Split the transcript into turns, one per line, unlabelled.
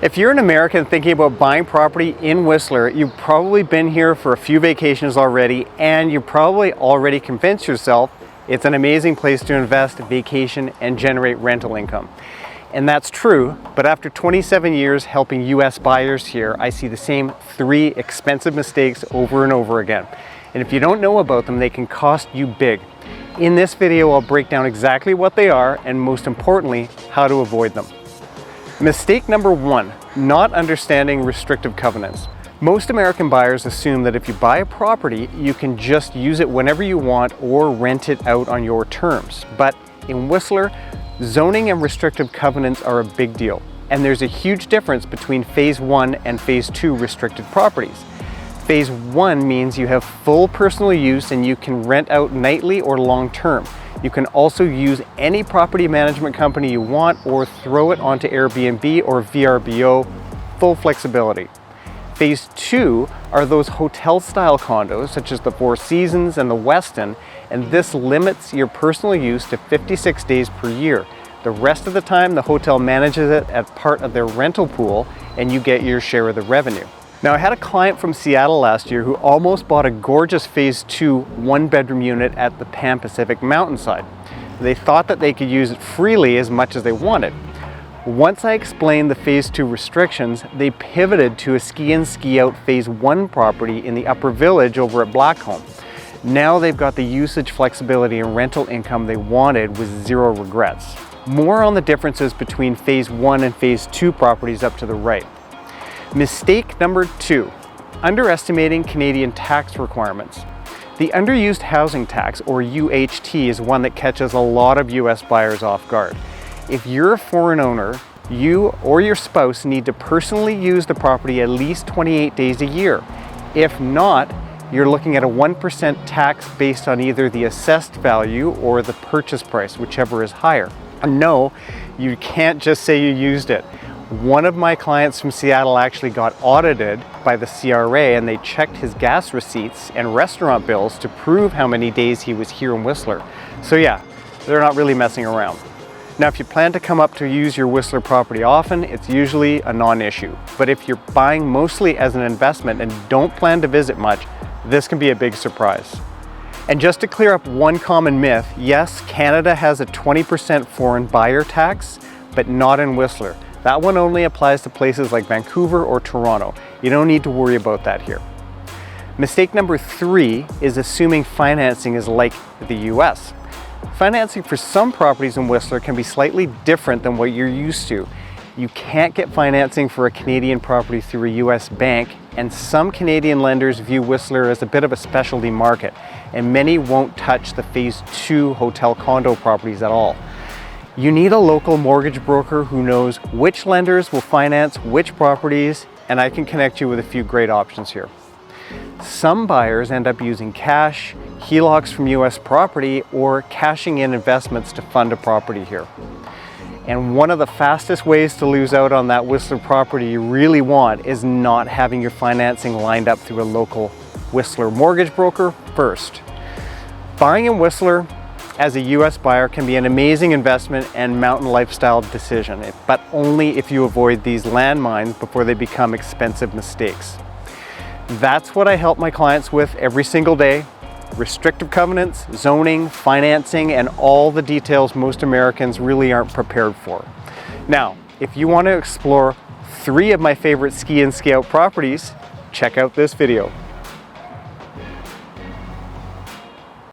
If you're an American thinking about buying property in Whistler, you've probably been here for a few vacations already, and you probably already convinced yourself it's an amazing place to invest, vacation, and generate rental income. And that's true, but after 27 years helping US buyers here, I see the same 3 expensive mistakes over and over again. And if you don't know about them, they can cost you big. In this video, I'll break down exactly what they are, and most importantly, how to avoid them. Mistake number 1, not understanding restrictive covenants. Most American buyers assume that if you buy a property, you can just use it whenever you want or rent it out on your terms. But in Whistler, zoning and restrictive covenants are a big deal. And there's a huge difference between Phase 1 and Phase 2 restricted properties. Phase 1 means you have full personal use and you can rent out nightly or long term. You can also use any property management company you want or throw it onto Airbnb or VRBO, full flexibility. Phase 2 are those hotel-style condos such as the Four Seasons and the Westin, and this limits your personal use to 56 days per year. The rest of the time, the hotel manages it as part of their rental pool and you get your share of the revenue. Now, I had a client from Seattle last year who almost bought a gorgeous Phase 2 1-bedroom unit at the Pan Pacific mountainside. They thought that they could use it freely as much as they wanted. Once I explained the Phase 2 restrictions, they pivoted to a ski in, ski out Phase 1 property in the Upper Village over at Blackcomb. Now they've got the usage flexibility and rental income they wanted with 0 regrets. More on the differences between Phase 1 and Phase 2 properties up to the right. Mistake number 2, underestimating Canadian tax requirements. The Underused Housing Tax, or UHT, is one that catches a lot of US buyers off guard. If you're a foreign owner, you or your spouse need to personally use the property at least 28 days a year. If not, you're looking at a 1% tax based on either the assessed value or the purchase price, whichever is higher. And no, you can't just say you used it. One of my clients from Seattle actually got audited by the CRA, and they checked his gas receipts and restaurant bills to prove how many days he was here in Whistler. So yeah, they're not really messing around. Now, if you plan to come up to use your Whistler property often, it's usually a non-issue. But if you're buying mostly as an investment and don't plan to visit much, this can be a big surprise. And just to clear up one common myth, yes, Canada has a 20% foreign buyer tax, but not in Whistler. That one only applies to places like Vancouver or Toronto. You don't need to worry about that here. Mistake number 3 is assuming financing is like the US. Financing for some properties in Whistler can be slightly different than what you're used to. You can't get financing for a Canadian property through a US bank, and some Canadian lenders view Whistler as a bit of a specialty market, and many won't touch the Phase 2 hotel condo properties at all. You need a local mortgage broker who knows which lenders will finance which properties, and I can connect you with a few great options here. Some buyers end up using cash, HELOCs from US property, or cashing in investments to fund a property here. And one of the fastest ways to lose out on that Whistler property you really want is not having your financing lined up through a local Whistler mortgage broker first. Buying in Whistler as a US buyer can be an amazing investment and mountain lifestyle decision, but only if you avoid these landmines before they become expensive mistakes. That's what I help my clients with every single day: restrictive covenants, zoning, financing, and all the details most Americans really aren't prepared for. Now, if you want to explore 3 of my favorite ski in, ski out properties, check out this video.